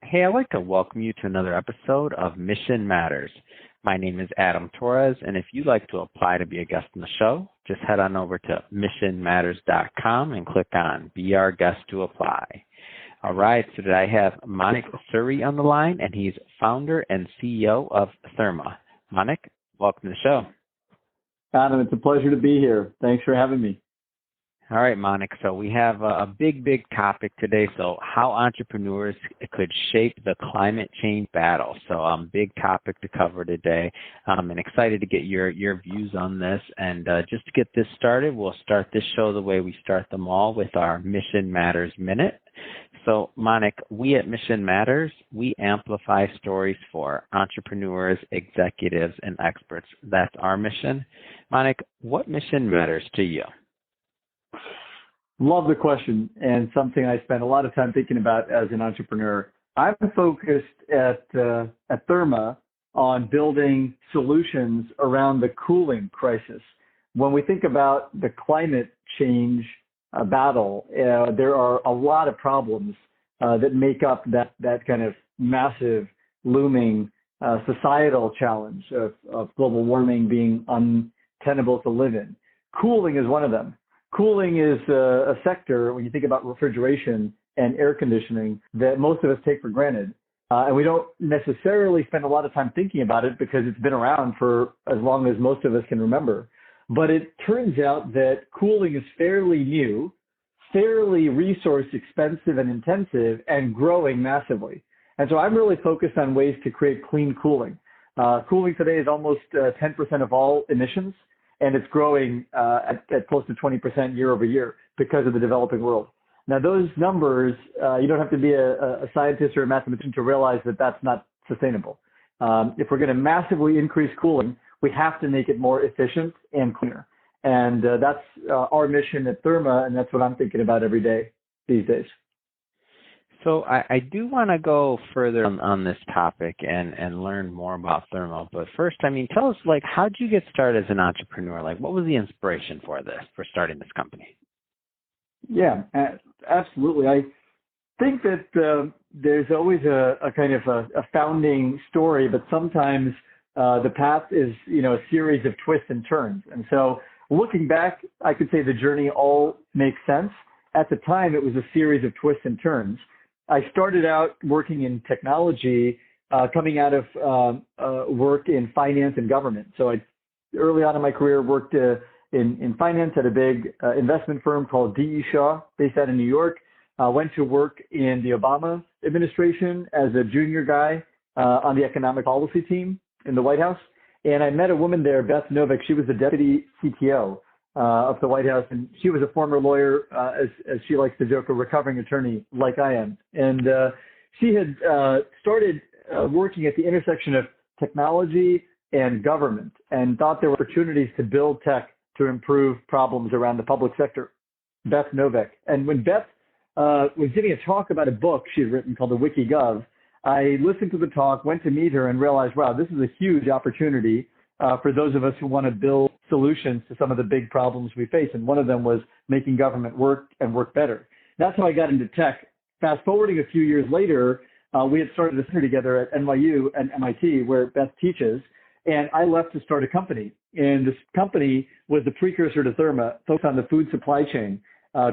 Hey, I'd like to welcome you to another episode of Mission Matters. My name is Adam Torres, and if you'd like to apply to be a guest on the show, just head on over to missionmatters.com and click on Be Our Guest to apply. All right, so today I have Manik Suri on the line, and he's founder and CEO of Therma. Manik, welcome to the show. Adam, it's a pleasure to be here. Thanks for having me. All right, Manik. So we have a big topic today. So how entrepreneurs could shape the climate change battle. So big topic to cover today. And excited to get your views on this. And just to get this started, we'll start this show the way we start them all with our Mission Matters Minute. So Manik, we at Mission Matters, we amplify stories for entrepreneurs, executives, and experts. That's our mission. Manik, what mission matters to you? Love the question, and something I spend a lot of time thinking about as an entrepreneur. I'm focused at Therma on building solutions around the cooling crisis. When we think about the climate change battle, there are a lot of problems that make up that kind of massive, looming societal challenge of global warming being untenable to live in. Cooling is one of them. Cooling is a sector, when you think about refrigeration and air conditioning, that most of us take for granted. And we don't necessarily spend a lot of time thinking about it because it's been around for as long as most of us can remember. But it turns out that cooling is fairly new, fairly resource expensive and intensive, and growing massively. And so I'm really focused on ways to create clean cooling. Cooling today is almost 10% of all emissions. And it's growing at close to 20% year over year because of the developing world. Now, those numbers, you don't have to be a scientist or a mathematician to realize that that's not sustainable. If we're going to massively increase cooling, we have to make it more efficient and cleaner. And that's our mission at Therma, and that's what I'm thinking about every day these days. So I do want to go further on this topic and learn more about Thermo. But first, tell us, how did you get started as an entrepreneur? What was the inspiration for starting this company? Yeah, absolutely. I think that there's always a kind of a founding story, but sometimes the path is, a series of twists and turns. And so looking back, I could say the journey all makes sense. At the time, it was a series of twists and turns. I started out working in technology, coming out of work in finance and government. So I, early on in my career, worked in finance at a big investment firm called D.E. Shaw, based out of New York. Went to work in the Obama administration as a junior guy on the economic policy team in the White House. And I met a woman there, Beth Novick. She was the deputy CTO of the White House, and she was a former lawyer, as she likes to joke, a recovering attorney like I am. And she had started working at the intersection of technology and government and thought there were opportunities to build tech to improve problems around the public sector. Beth Novick. And when Beth was giving a talk about a book she had written called The WikiGov, I listened to the talk, went to meet her, and realized, wow, this is a huge opportunity for those of us who want to build solutions to some of the big problems we face. And one of them was making government work and work better. That's how I got into tech. Fast forwarding a few years later, we had started a center together at NYU and MIT where Beth teaches. And I left to start a company. And this company was the precursor to Therma, focused on the food supply chain,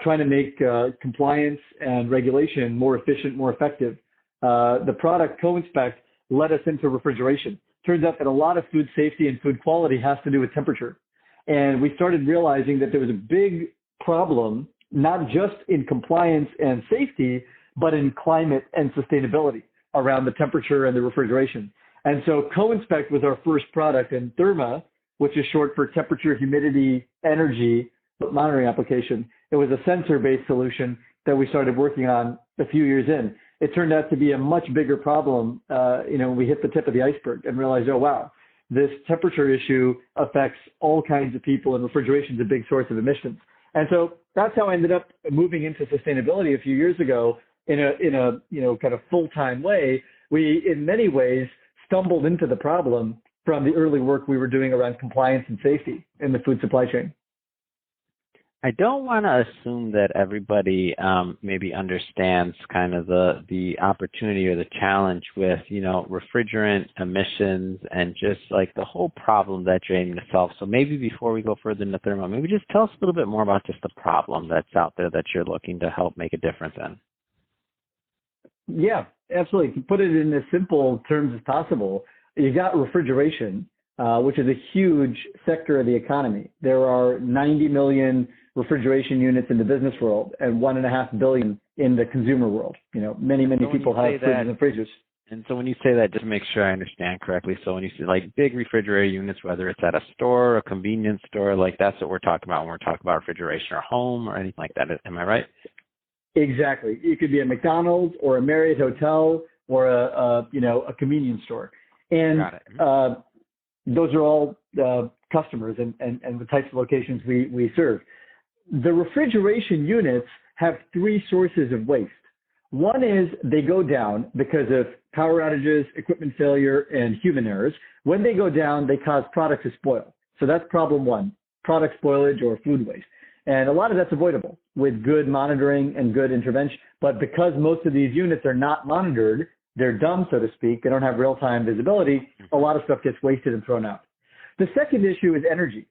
trying to make compliance and regulation more efficient, more effective. The product, Co-Inspect, led us into refrigeration. Turns out that a lot of food safety and food quality has to do with temperature. And we started realizing that there was a big problem, not just in compliance and safety, but in climate and sustainability around the temperature and the refrigeration. And so Co-Inspect was our first product, and Therma, which is short for temperature, humidity, energy monitoring application, it was a sensor-based solution that we started working on a few years in. It turned out to be a much bigger problem. We hit the tip of the iceberg and realized, oh, wow, this temperature issue affects all kinds of people, and refrigeration is a big source of emissions. And so that's how I ended up moving into sustainability a few years ago in a kind of full-time way. We, in many ways, stumbled into the problem from the early work we were doing around compliance and safety in the food supply chain. I don't want to assume that everybody maybe understands kind of the opportunity or the challenge with, refrigerant emissions and just like the whole problem that you're aiming to solve. So maybe before we go further into thermo, maybe just tell us a little bit more about just the problem that's out there that you're looking to help make a difference in. Yeah, absolutely. To put it in as simple terms as possible, you got refrigeration, which is a huge sector of the economy. There are 90 million refrigeration units in the business world and 1.5 billion in the consumer world. Many people have fridges and freezers. And so when you say that, just to make sure I understand correctly, so when you say like big refrigerator units, whether it's at a store, a convenience store, like that's what we're talking about when we're talking about refrigeration or home or anything like that. Am I right? Exactly. It could be a McDonald's or a Marriott hotel or a convenience store. And Got it. Those are all customers and the types of locations we serve. The refrigeration units have three sources of waste. One is they go down because of power outages, equipment failure, and human errors. When they go down, they cause products to spoil. So that's problem one, product spoilage or food waste. And a lot of that's avoidable with good monitoring and good intervention. But because most of these units are not monitored, they're dumb, so to speak, they don't have real-time visibility, a lot of stuff gets wasted and thrown out. The second issue is energy.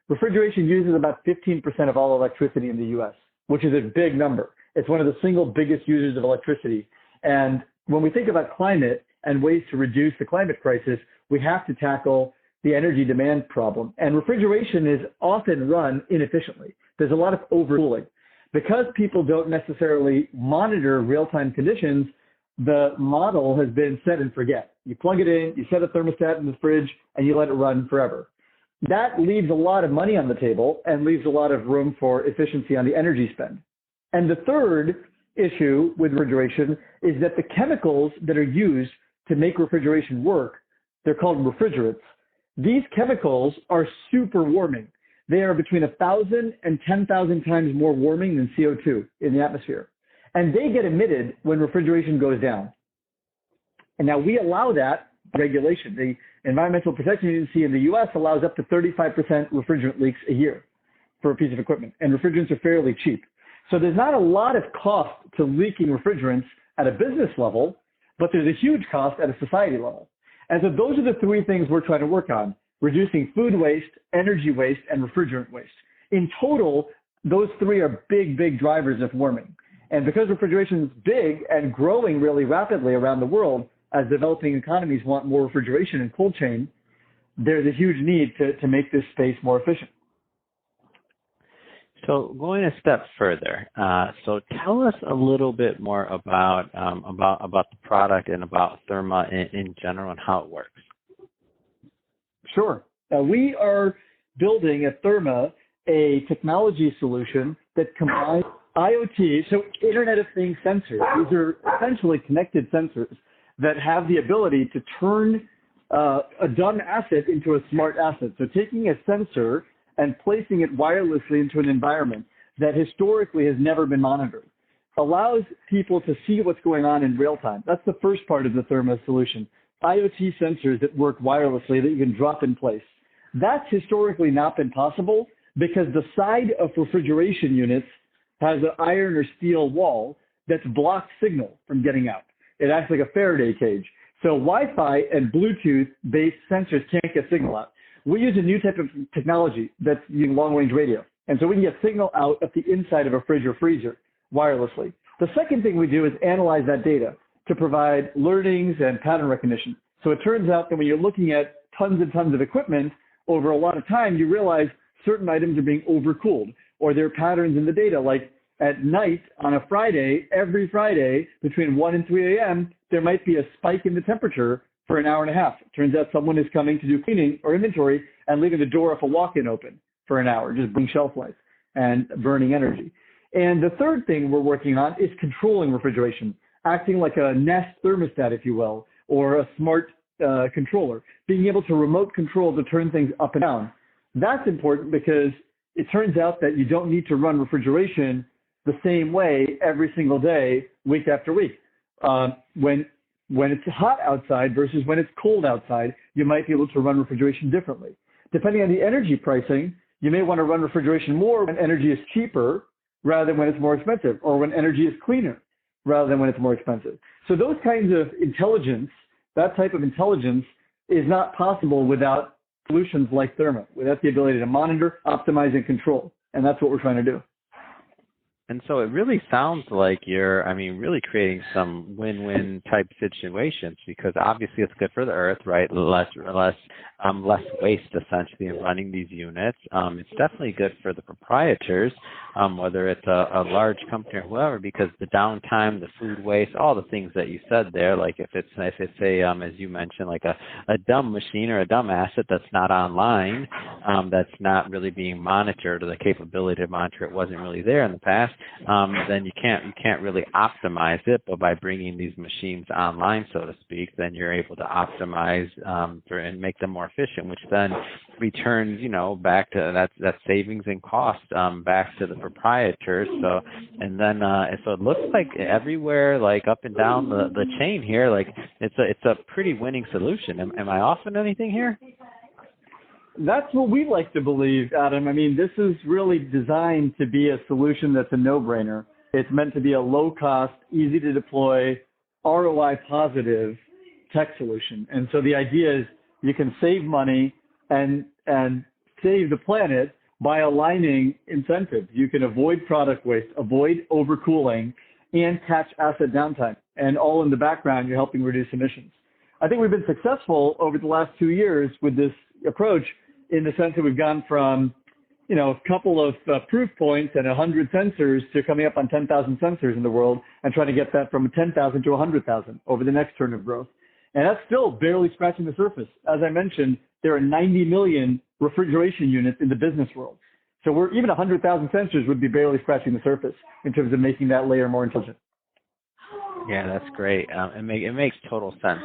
Refrigeration uses about 15% of all electricity in the U.S., which is a big number. It's one of the single biggest users of electricity. And when we think about climate and ways to reduce the climate crisis, we have to tackle the energy demand problem. And refrigeration is often run inefficiently. There's a lot of overcooling. Because people don't necessarily monitor real-time conditions, the model has been set and forget. You plug it in, you set a thermostat in the fridge, and you let it run forever. That leaves a lot of money on the table and leaves a lot of room for efficiency on the energy spend. And the third issue with refrigeration is that the chemicals that are used to make refrigeration work, they're called refrigerants. These chemicals are super warming. They are between 1,000 and 10,000 times more warming than CO2 in the atmosphere. And they get emitted when refrigeration goes down. And now we allow that regulation. The Environmental Protection Agency in the U.S. allows up to 35% refrigerant leaks a year for a piece of equipment. And refrigerants are fairly cheap. So there's not a lot of cost to leaking refrigerants at a business level, but there's a huge cost at a society level. And so those are the three things we're trying to work on: reducing food waste, energy waste, and refrigerant waste. In total, those three are big drivers of warming. And because refrigeration is big and growing really rapidly around the world, as developing economies want more refrigeration and cold chain, there's a huge need to make this space more efficient. So going a step further, so tell us a little bit more about the product and about Therma in general and how it works. Sure. We are building at Therma a technology solution that combines IoT, so Internet of Things sensors. These are essentially connected sensors that have the ability to turn a dumb asset into a smart asset. So taking a sensor and placing it wirelessly into an environment that historically has never been monitored allows people to see what's going on in real time. That's the first part of the Therma solution. IoT sensors that work wirelessly that you can drop in place. That's historically not been possible because the side of refrigeration units has an iron or steel wall that's blocked signal from getting out. It acts like a Faraday cage. So Wi-Fi and Bluetooth-based sensors can't get signal out. We use a new type of technology that's using long-range radio. And so we can get signal out of the inside of a fridge or freezer wirelessly. The second thing we do is analyze that data to provide learnings and pattern recognition. So it turns out that when you're looking at tons and tons of equipment over a lot of time, you realize certain items are being overcooled, or there are patterns in the data, like at night on a Friday, every Friday between 1 and 3 a.m., there might be a spike in the temperature for an hour and a half. It turns out someone is coming to do cleaning or inventory and leaving the door of a walk-in open for an hour, just bring shelf life and burning energy. And the third thing we're working on is controlling refrigeration, acting like a Nest thermostat, if you will, or a smart controller, being able to remote control to turn things up and down. That's important because it turns out that you don't need to run refrigeration the same way every single day, week after week. When it's hot outside versus when it's cold outside, you might be able to run refrigeration differently. Depending on the energy pricing, You may want to run refrigeration more when energy is cheaper rather than when it's more expensive, or when energy is cleaner rather than when it's more expensive. So those kinds of intelligence, that type of intelligence, is not possible without solutions like Therma, without the ability to monitor, optimize, and control. And that's what we're trying to do. And so it really sounds like you're, really creating some win-win type situations, because obviously it's good for the earth, right? Less waste essentially in running these units. It's definitely good for the proprietors, whether it's a large company or whoever, because the downtime, the food waste, all the things that you said there, like if it's a as you mentioned, like a dumb machine or a dumb asset that's not online, that's not really being monitored, or the capability to monitor it wasn't really there in the past. Then you can't really optimize it. But by bringing these machines online, so to speak, then you're able to optimize and make them more efficient, which then returns, back to that savings and cost back to the proprietors. So it looks like everywhere, like up and down the chain here, like it's a pretty winning solution. Am I off on anything here? That's what we like to believe, Adam. This is really designed to be a solution that's a no-brainer. It's meant to be a low-cost, easy-to-deploy, ROI-positive tech solution. And so the idea is you can save money and save the planet by aligning incentives. You can avoid product waste, avoid overcooling, and catch asset downtime. And all in the background, you're helping reduce emissions. I think we've been successful over the last 2 years with this approach, in the sense that we've gone from, a couple of proof points and 100 sensors to coming up on 10,000 sensors in the world, and trying to get that from 10,000 to 100,000 over the next turn of growth. And that's still barely scratching the surface. As I mentioned, there are 90 million refrigeration units in the business world. So even 100,000 sensors would be barely scratching the surface in terms of making that layer more intelligent. Yeah, that's great. It makes total sense.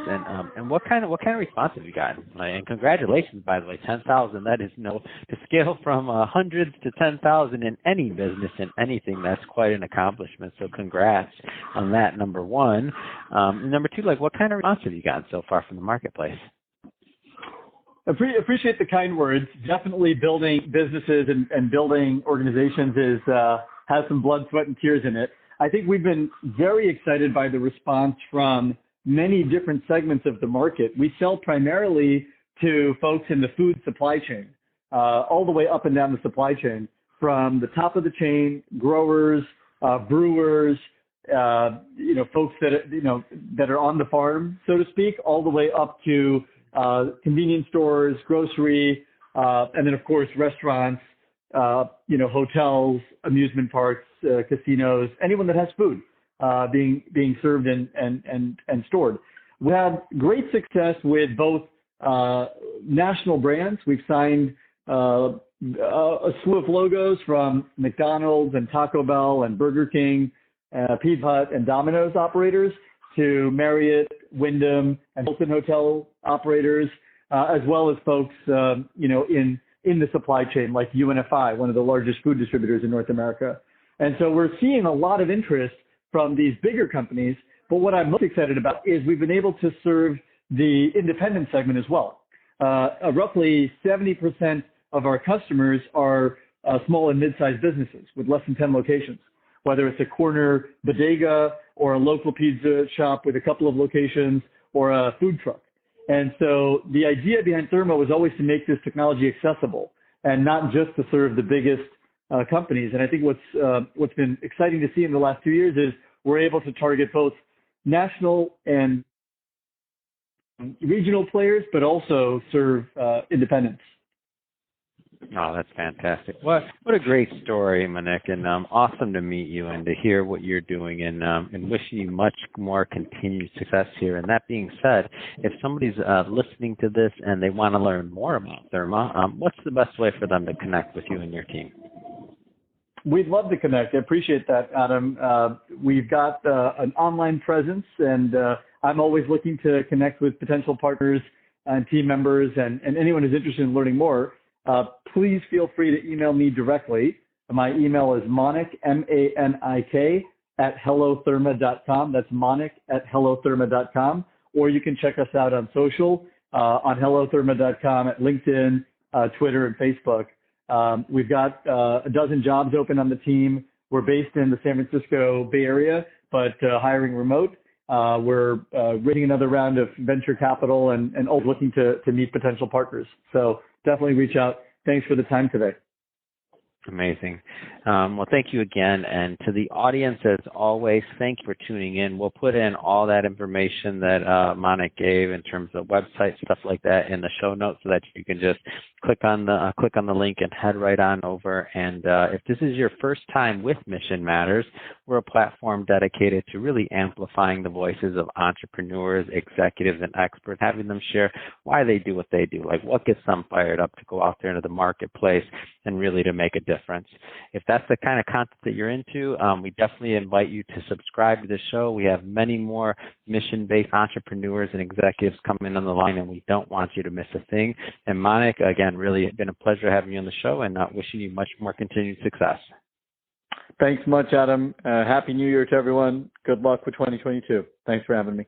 And what kind of response have you gotten? And congratulations, by the way, 10,000. That is to scale from hundreds to 10,000 in any business and anything. That's quite an accomplishment. So congrats on that. Number one. Number two, what kind of response have you gotten so far from the marketplace? Appreciate the kind words. Definitely building businesses and building organizations has some blood, sweat, and tears in it. I think we've been very excited by the response from many different segments of the market. We sell primarily to folks in the food supply chain, all the way up and down the supply chain, from the top of the chain, growers, brewers, folks that are on the farm, so to speak, all the way up to convenience stores, grocery, and then of course restaurants, hotels, amusement parks, casinos, anyone that has food being served and stored. We had great success with both national brands. We've signed a slew of logos from McDonald's and Taco Bell and Burger King, Pizza Hut and Domino's operators, to Marriott, Wyndham, and Hilton hotel operators, as well as folks in the supply chain, like UNFI, one of the largest food distributors in North America. And so we're seeing a lot of interest from these bigger companies. But what I'm most excited about is we've been able to serve the independent segment as well. Roughly 70% of our customers are small and mid-sized businesses with less than 10 locations, whether it's a corner bodega or a local pizza shop with a couple of locations or a food truck. And so the idea behind Therma was always to make this technology accessible and not just to serve the biggest companies. And I think what's been exciting to see in the last 2 years is we're able to target both national and regional players, but also serve independents. Oh, that's fantastic. What a great story, Manik, and awesome to meet you and to hear what you're doing, and wishing you much more continued success here. And that being said, if somebody's listening to this and they want to learn more about Therma, what's the best way for them to connect with you and your team? We'd love to connect. I appreciate that, Adam. We've got an online presence, and I'm always looking to connect with potential partners and team members and anyone who's interested in learning more. Please feel free to email me directly. My email is Manik, MANIK, @hellotherma.com. That's Manik @hellotherma.com. Or you can check us out on social, on hellotherma.com, at LinkedIn, Twitter, and Facebook. We've got a dozen jobs open on the team. We're based in the San Francisco Bay Area, but hiring remote. We're raising another round of venture capital and always looking to meet potential partners. So definitely reach out. Thanks for the time today. Amazing. Well, thank you again. And to the audience, as always, thank you for tuning in. We'll put in all that information that Manik gave in terms of websites, stuff like that in the show notes so that you can just click on the link and head right on over. And if this is your first time with Mission Matters, we're a platform dedicated to really amplifying the voices of entrepreneurs, executives, and experts, having them share why they do what they do, like what gets them fired up to go out there into the marketplace and really to make a difference. If that's the kind of content that you're into, we definitely invite you to subscribe to the show. We have many more mission-based entrepreneurs and executives coming on the line, and we don't want you to miss a thing. And Manik, again, really been a pleasure having you on the show, and wishing you much more continued success. Thanks much, Adam. Happy New Year to everyone. Good luck with 2022. Thanks for having me.